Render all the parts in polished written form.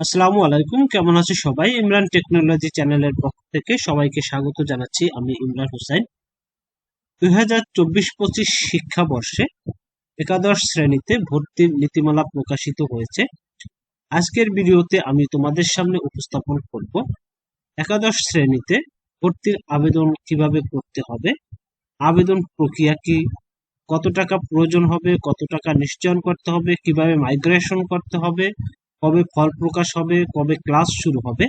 আসসালামু আলাইকুম, কেমন আছো সবাই? ইমরান টেকনোলজি চ্যানেলের পক্ষ থেকে সবাইকে স্বাগত জানাচ্ছি। আমি ইমরান হোসেন। 2024-25 শিক্ষাবর্ষে একাদশ শ্রেণীতে ভর্তির নীতিমালা প্রকাশিত হয়েছে। আজকের ভিডিওতে আমি তোমাদের সামনে উপস্থাপন করব একাদশ শ্রেণীতে ভর্তির আবেদন কিভাবে করতে হবে, আবেদন প্রক্রিয়া কি, কত টাকা প্রয়োজন হবে, কত টাকা নিশ্চয়ন করতে হবে, কিভাবে মাইগ্রেশন করতে হবে, কবে ফল প্রকাশ হবে, কবে ক্লাস শুরু হবে,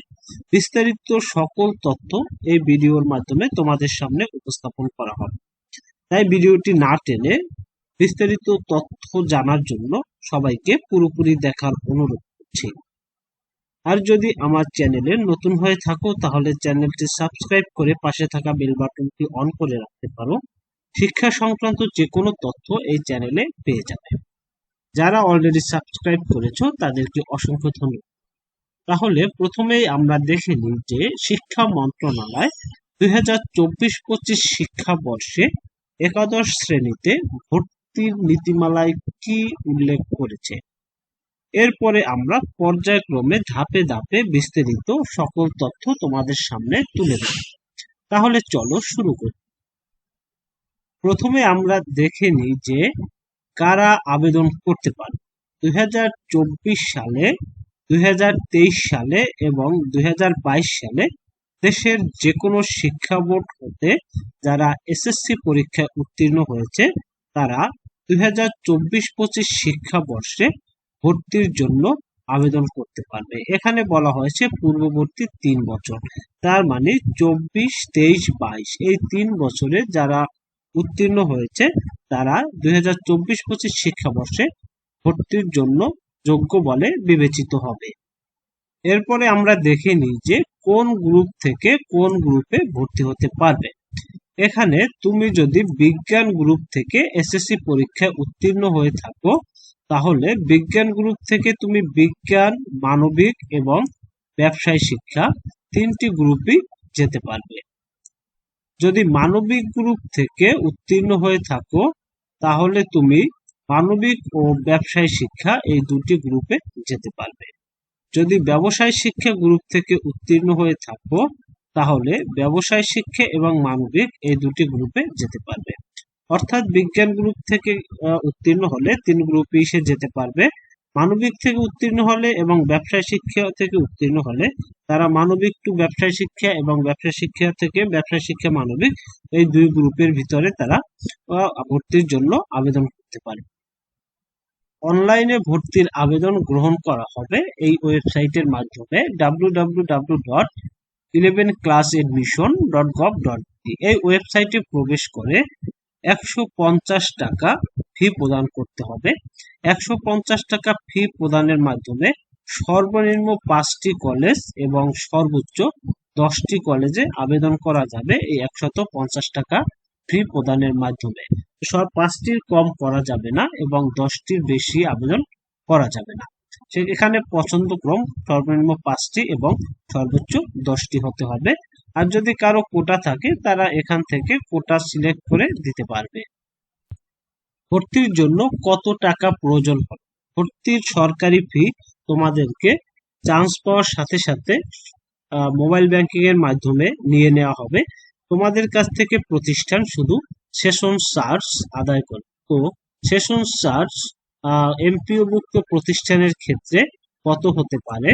বিস্তারিত সকল তথ্য এই ভিডিওর মাধ্যমে তোমাদের সামনে উপস্থাপন করা হবে। তাই ভিডিওটি না টেনে বিস্তারিত তথ্য জানার জন্য সবাইকে পুরোপুরি দেখার অনুরোধ করছি। আর যদি আমার চ্যানেলে নতুন হয়ে থাকো তাহলে চ্যানেলটি সাবস্ক্রাইব করে পাশে থাকা বেল বাটনটি অন করে রাখতে পারো। শিক্ষা সংক্রান্ত যে কোনো তথ্য এই চ্যানেলে পেয়ে যাবে। যারা অলরেডি সাবস্ক্রাইব করেছো তাদেরকে অসংখ্য ধন্যবাদ। তাহলে প্রথমেই আমরা দেখে নিই যে শিক্ষা মন্ত্রণালয় 2024-25 শিক্ষাবর্ষে একাদশ শ্রেণীতে ভর্তির নীতিমালায় কি উল্লেখ করেছে। এরপরে আমরা পর্যায়ক্রমে ধাপে ধাপে বিস্তারিত সকল তথ্য তোমাদের সামনে তুলে ধরব। তাহলে চলো শুরু করি। প্রথমে আমরা দেখে নিই যে কারা আবেদন করতে পারে। 2024 সালে, 2023 সালে এবং 2022 সালে দেশের যে কোনো শিক্ষা বোর্ড হতে যারা এসএসসি পরীক্ষায় উত্তীর্ণ হয়েছে তারা 2024-25 শিক্ষাবর্ষে ভর্তির জন্য আবেদন করতে পারবে। এখানে বলা হয়েছে পূর্ববর্তী 3 বছর, তার মানে 24, 23, 22 এই 3 বছরে যারা উত্তীর্ণ হয়েছে তারা 2024-25 শিক্ষাবর্ষে ভর্তির জন্য যোগ্য বলে বিবেচিত হবে। এরপরে আমরা দেখে নিই যে কোন গ্রুপ থেকে কোন গ্রুপে ভর্তি হতে পারবে। এখানে তুমি যদি বিজ্ঞান গ্রুপ থেকে এসএসসি পরীক্ষায় উত্তীর্ণ হয়ে থাকো তাহলে বিজ্ঞান গ্রুপ থেকে তুমি বিজ্ঞান, মানবিক এবং ব্যবসায় শিক্ষা 3টি গ্রুপই যেতে পারবে। যদি মানবিক গ্রুপ থেকে উত্তীর্ণ হয়ে থাকো তাহলে তুমি মানবিক ও ব্যবসায় শিক্ষা এই 2টি গ্রুপে যেতে পারবে। যদি ব্যবসায় শিক্ষা গ্রুপ থেকে উত্তীর্ণ হয়ে থাকো তাহলে ব্যবসায় শিক্ষা এবং মানবিক এই 2টি গ্রুপে যেতে পারবে। অর্থাৎ বিজ্ঞান গ্রুপ থেকে উত্তীর্ণ হলে 3 গ্রুপে সে যেতে পারবে। মানবিক থেকে উত্তীর্ণ হলে এবং ব্যবসায় শিক্ষা থেকে উত্তীর্ণ হলে তারা মানবিক টু ব্যবসায় শিক্ষা এবং ব্যবসায় শিক্ষা থেকে ব্যবসায় শিক্ষা মানবিক এই 2 গ্রুপের ভিতরে তারা ভর্তির জন্য আবেদন করতে পারে। অনলাইনে ভর্তির আবেদন গ্রহণ করা হবে এই ওয়েবসাইটের মাধ্যমে www.11classadmission.gov.in। এই ওয়েবসাইটে প্রবেশ করে 150 টাকা ফি প্রদান করতে হবে। 150 টাকা ফি প্রদানের মাধ্যমে সর্বনিম্ন 5টি কলেজ এবং সর্বোচ্চ 10টি কলেজে আবেদন করা যাবে এই 150 টাকা ফি প্রদানের মাধ্যমে। সব 5টির কম করা যাবে না এবং 10টির বেশি আবেদন করা যাবে না। এখানে পছন্দক্রম সর্বনিম্ন 5টি এবং সর্বোচ্চ 10টি হতে হবে। আর যদি কারো কোটা থাকে তারা এখান থেকে কোটা সিলেক্ট করে দিতে পারবে। ভর্তির জন্য কত টাকা প্রয়োজন হবে? ভর্তির সরকারি ফি তোমাদেরকে চান্স পাওয়ার সাথে সাথে মোবাইল ব্যাংকিং এর মাধ্যমে নিয়ে নেওয়া হবে। তোমাদের কাছ থেকে প্রতিষ্ঠান শুধু সেশন চার্জ আদায় করে। তো সেশন চার্জ এমপিওভুক্ত প্রতিষ্ঠানের ক্ষেত্রে কত হতে পারে?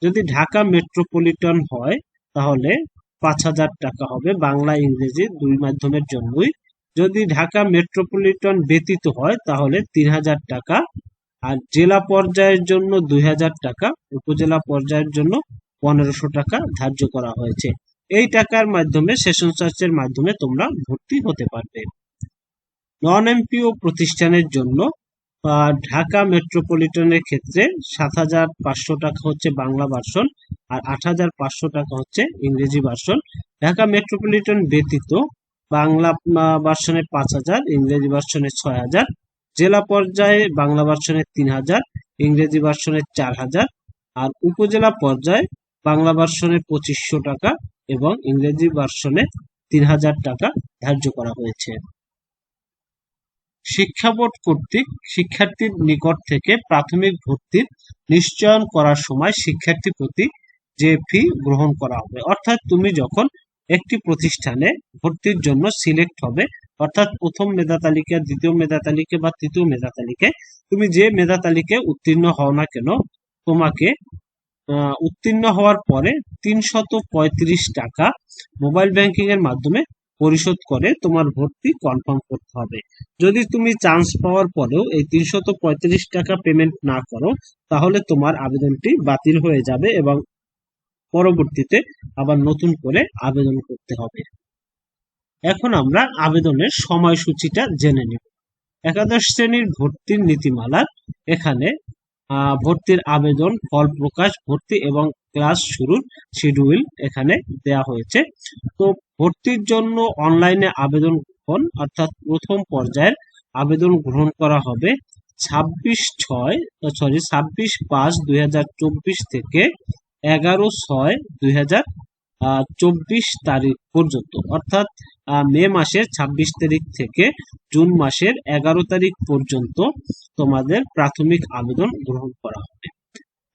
যদি ঢাকা মেট্রোপলিটন হয় তাহলে 5,000 টাকা হবে, বাংলা ইংরেজি 2 মাধ্যমের জন্যই। যদি ঢাকা মেট্রোপলিটন ব্যতীত হয় তাহলে 3,000 টাকা, আর জেলা পর্যায়ের জন্য 2,000 টাকা, উপজেলা পর্যায়ের জন্য 1,500 টাকা ধার্য করা হয়েছে। এই টাকার মাধ্যমে সেশন চার্জের মাধ্যমে তোমরা ভর্তি হতে পারবে। নন এমপিও প্রতিষ্ঠানের জন্য ঢাকা মেট্রোপলিটনের ক্ষেত্রে 7,500 টাকা হচ্ছে বাংলা ভার্সন আর 8,500 টাকা হচ্ছে ইংরেজি ভার্সন। ঢাকা মেট্রোপলিটন ব্যতীত বাংলা ভার্সনে 5,000, ইংরেজি ভার্সনে 6,000, জেলা পর্যায়ে বাংলা ভার্সনে 3,000, ইংরেজি ভার্সনে 4,000, আর উপজেলা পর্যায়ে বাংলা ভার্সনে 2,500 টাকা এবং ইংরেজি ভার্সনে 3,000 টাকা ধার্য করা হয়েছে। শিক্ষা বোর্ড কর্তৃক শিক্ষার্থীর নিকট থেকে প্রাথমিক ভর্তির নিশ্চয়ন করার সময় শিক্ষার্থী প্রতি যে ফি গ্রহণ করা হবে। অর্থাৎ তুমি যখন একটি প্রতিষ্ঠানে ভর্তির জন্য সিলেক্ট হবে, অর্থাৎ প্রথম মেধা তালিকা, দ্বিতীয় মেধা তালিকা বা তৃতীয় মেধা তালিকায় তুমি যে মেধা তালিকায় উত্তীর্ণ হও না কেন, তোমাকে উত্তীর্ণ হওয়ার পরে ৩৩৫ টাকা মোবাইল ব্যাংকিং এর মাধ্যমে পরিশোধ করে তোমার ভর্তি কনফার্ম করতে হবে। যদি তুমি চান্স পাওয়ার পরেও এই ৩৩৫ টাকা পেমেন্ট না করো, তাহলে তোমার আবেদনটি বাতিল হয়ে যাবে এবং পরবর্তীতে আবার নতুন করে আবেদন করতে হবে। এখন আমরা আবেদনের সময়সূচিটা জেনে নিব। একাদশ শ্রেণীর ভর্তির নীতিমালার এখানে ভর্তির আবেদন, ফল প্রকাশ, ভর্তি এবং ক্লাস শুরুর শিডিউল এখানে দেয়া হয়েছে। তো ভর্তির জন্য অনলাইনে আবেদন গ্রহণ, অর্থাৎ প্রথম পর্যায়ের আবেদন গ্রহণ করা হবে 26/5/2024 থেকে 11/6/2024 তারিখ পর্যন্ত, অর্থাৎ মে মাসের 26 তারিখ থেকে জুন মাসের 11 তারিখ পর্যন্ত তোমাদের প্রাথমিক আবেদন গ্রহণ করা হবে।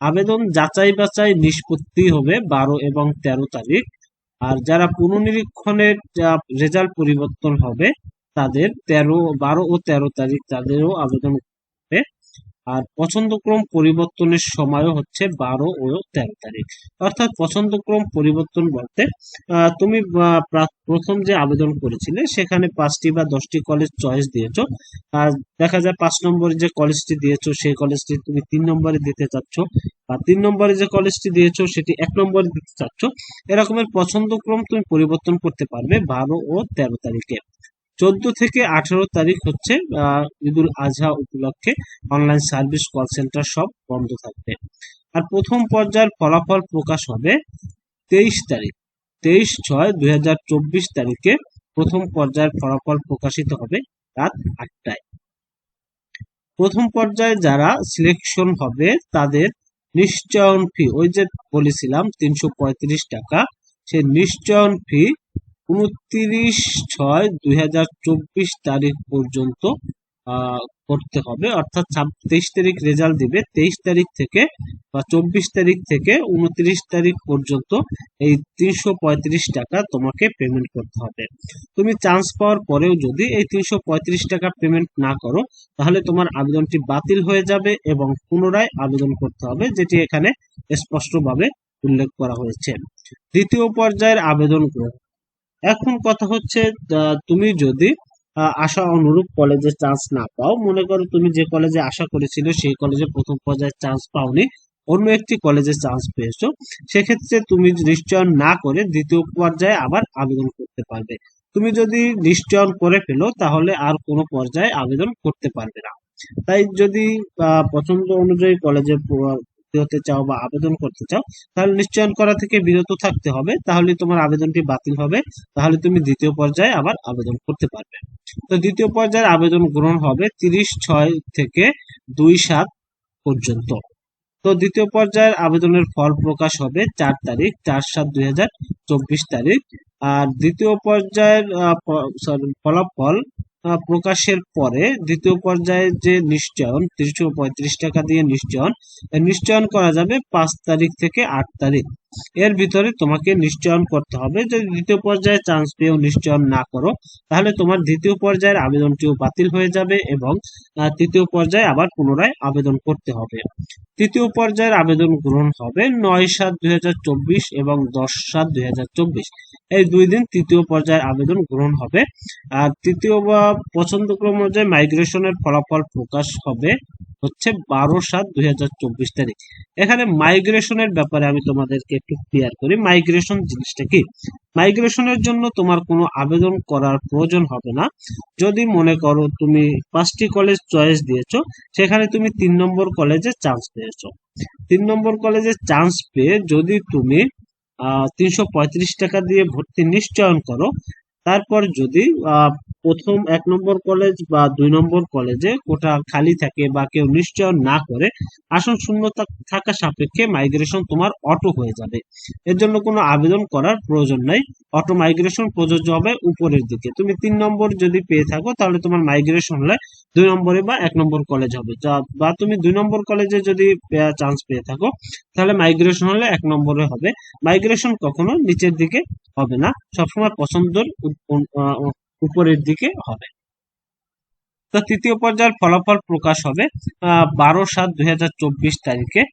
আবেদন যাচাই বাছাই নিষ্পত্তি হবে 12 এবং 13 তারিখ। আর যারা পুনর্নিরীক্ষণের রেজাল্ট পরিবর্তন হবে তাদের 12 ও 13 তারিখ তাদেরও আবেদন হবে। আর পছন্দক্রম পরিবর্তনের সময়ও হচ্ছে 12 ও 13 তারিখ। অর্থাৎ পছন্দক্রম পরিবর্তন বলতে তুমি প্রথম যে আবেদন করেছিলে সেখানে 5টি বা 10টি কলেজ চয়েস দিয়েছো, আর দেখা যায় 5 নম্বরে যে কলেজটি দিয়েছো সেই কলেজটি তুমি 3 নম্বরে দিতে চাচ্ছ, বা 3 নম্বরে যে কলেজটি দিয়েছো সেটি 1 নম্বরে দিতে চাচ্ছ। এরকমের পছন্দক্রম তুমি পরিবর্তন করতে পারবে 12 ও 13 তারিখে। 14 থেকে 18 তারিখ হচ্ছে ঈদুল আজহা উপলক্ষে অনলাইন সার্ভিস, কল সেন্টার সব বন্ধ থাকবে। আর প্রথম পর্যায়ের ফলাফল প্রকাশ হবে 23 তারিখ, 23/6/2024 তারিখে প্রথম পর্যায়ের ফলাফল প্রকাশিত হবে রাত 8টায়। প্রথম পর্যায়ে যারা সিলেকশন হবে তাদের নিশ্চয়ন ফি, ওই যে বলেছিলাম 335 টাকা, সেই নিশ্চয়ন ফি 29/6/2024 তারিখ পর্যন্ত করতে হবে। অর্থাৎ 23 তারিখ রেজাল্ট দিবে, 23 তারিখ থেকে বা 24 তারিখ থেকে 29 তারিখ পর্যন্ত এই 335 টাকা তোমাকে পেমেন্ট করতে হবে। তুমি চান্স পাওয়ার পরেও যদি এই 335 টাকা পেমেন্ট না করো, তাহলে তোমার আবেদনটি বাতিল হয়ে যাবে এবং পুনরায় আবেদন করতে হবে, যেটি এখানে স্পষ্টভাবে উল্লেখ করা হয়েছে। দ্বিতীয় পর্যায়ের আবেদন গ্রহণ। এখন কথা হচ্ছে, তুমি যদি আশা অনুরূপ কলেজে চান্স না পাও, মনে করো তুমি যে কলেজে আশা করেছিলে সেই কলেজে প্রথম পর্যায়ে চান্স পাওনি, অন্য একটি কলেজে চান্স পেয়েছো, সেক্ষেত্রে তুমি নিশ্চয়ন না করে দ্বিতীয় পর্যায়ে আবার আবেদন করতে পারবে। তুমি যদি নিশ্চয়ন করে ফেলো তাহলে আর কোনো পর্যায়ে আবেদন করতে পারবে না। তাই যদি পছন্দ অনুযায়ী কলেজে হতে চাও বা আবেদন করতে চাও, তাহলে নিশ্চয়ন করা থেকে বিরত থাকতে হবে, তাহলে তোমার আবেদনটি বাতিল হবে, তাহলে তুমি দ্বিতীয় পর্যায়ে আবার আবেদন করতে পারবে। তো দ্বিতীয় পর্যায়ের আবেদন গ্রহণ হবে 30/6 থেকে 2/7 পর্যন্ত। তো দ্বিতীয় পর্যায়ের আবেদনের ফল প্রকাশ হবে 4 তারিখ, 4/7/2024 তারিখ। আর দ্বিতীয় পর্যায়ের ফলাফল প্রকাশের পরে দ্বিতীয় পর্যায়ে যে নিশ্চয়ন 335 টাকা দিয়ে নিশ্চয়ন করা যাবে 5 তারিখ থেকে 8 তারিখ। এর ভিতরে তোমাকে নিশ্চয়ন করতে হবে। যদি দ্বিতীয় পর্যায়ে চান্স পেয়েও নিশ্চয়ন না করো, তাহলে তোমার দ্বিতীয় পর্যায়ের আবেদনটিও বাতিল হয়ে যাবে এবং তৃতীয় পর্যায়ে আবার পুনরায় আবেদন করতে হবে। তৃতীয় পর্যায়ের আবেদন গ্রহণ হবে 9/7/2024 এবং 10/7/2024, এই 2 দিন তৃতীয় পর্যায়ের আবেদন গ্রহণ হবে। আর তৃতীয় বা পছন্দক্রম অনুযায়ী মাইগ্রেশনের ফলাফল প্রকাশ হবে হচ্ছে 12/7/2024 তারিখ। এখানে মাইগ্রেশনের ব্যাপারে আমি তোমাদেরকে একটু ক্লিয়ার করি। মাইগ্রেশন জিনিসটা কি? মাইগ্রেশনের জন্য তোমার কোনো আবেদন করার প্রয়োজন হবে না। যদি মনে করো তুমি 5টি কলেজ চয়েস দিয়েছো, সেখানে তুমি 3 নম্বর কলেজে চান্স পেয়েছো, 3 নম্বর কলেজে চান্স পেয়ে যদি তুমি 335 টাকা দিয়ে ভর্তি নিশ্চয়ন করো, তারপর যদি প্রথম 1 নম্বর কলেজ বা 2 নম্বর কলেজে কোটা খালি থাকে বা কেউ নিশ্চয়ন না করে, আসন শূন্য থাকা সাপেক্ষে মাইগ্রেশন তোমার অটো হয়ে যাবে। এর জন্য কোনো আবেদন করার প্রয়োজন নাই, অটো মাইগ্রেশন প্রযোজ্য হবে উপরের দিকে। তুমি 3 নম্বর যদি পেয়ে থাকো তাহলে তোমার মাইগ্রেশন হলে 2 নম্বরে বা 1 নম্বর কলেজ হবে, বা তুমি 2 নম্বর কলেজে যদি চান্স পেয়ে থাকো তাহলে মাইগ্রেশন হলে 1 নম্বরে হবে। মাইগ্রেশন কখনো নিচের দিকে হবে না, সবসময় পছন্দের উপরের দিকে হবে। তো তৃতীয় পর্যায়ের ফলাফল প্রকাশ হবে 12/7/2024 তারিখে।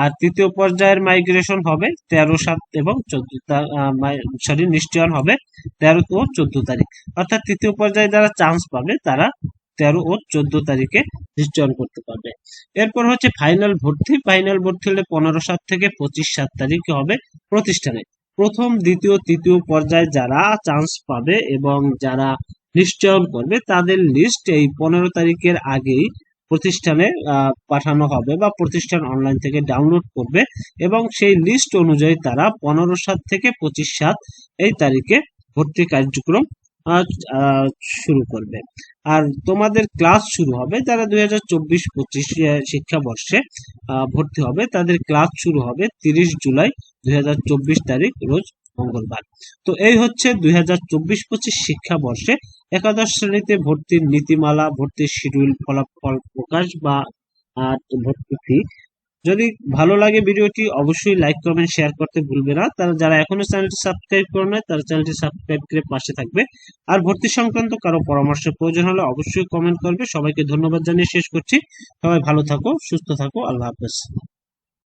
আর তৃতীয় পর্যায়ের মাইগ্রেশন হবে 13/7 এবং 14 নিশ্চয়ন হবে 13 ও 14 তারিখ। অর্থাৎ তৃতীয় পর্যায়ে যারা চান্স পাবে তারা 13 ও 14 তারিখে নিশ্চয়ন করতে পারবে। এরপর হচ্ছে ফাইনাল ভর্তি। ফাইনাল ভর্তি হলে 15/7 থেকে 25/7 তারিখে হবে প্রতিষ্ঠানে। প্রথম, দ্বিতীয়, তৃতীয় পর্যায়ে যারা চান্স পাবে এবং যারা নিশ্চয়ন করবে তাদের লিস্ট এই 15 তারিখের আগেই প্রতিষ্ঠানে পাঠানো হবে বা প্রতিষ্ঠান অনলাইন থেকে ডাউনলোড করবে এবং সেই লিস্ট অনুযায়ী তারা 15/7 থেকে 25/7 এই তারিখে ভর্তি কার্যক্রম শুরু করবে। আর তোমাদের ক্লাস শুরু হবে যারা 2024-25 শিক্ষাবর্ষে ভর্তি হবে, তাদের ক্লাস শুরু হবে 30 জুলাই 2024 তারিখ রোজ মঙ্গলবার। তো এই হচ্ছে 2024-25 শিক্ষাবর্ষে একাদশ শ্রেণীতে ভর্তির নীতিমালা, ভর্তির শিডিউল, ফলাফল প্রকাশ বা ভর্তি ফি। যদি ভালো লাগে ভিডিওটি অবশ্যই লাইক, কমেন্ট, শেয়ার করতে ভুলবে না। তারা যারা এখনো চ্যানেলটি সাবস্ক্রাইব করে নাই তারা চ্যানেলটি সাবস্ক্রাইব করে পাশে থাকবে। আর ভর্তি সংক্রান্ত কারো পরামর্শের প্রয়োজন হলে অবশ্যই কমেন্ট করবে। সবাইকে ধন্যবাদ জানিয়ে শেষ করছি। সবাই ভালো থাকো, সুস্থ থাকো, আল্লাহ হাফেজ।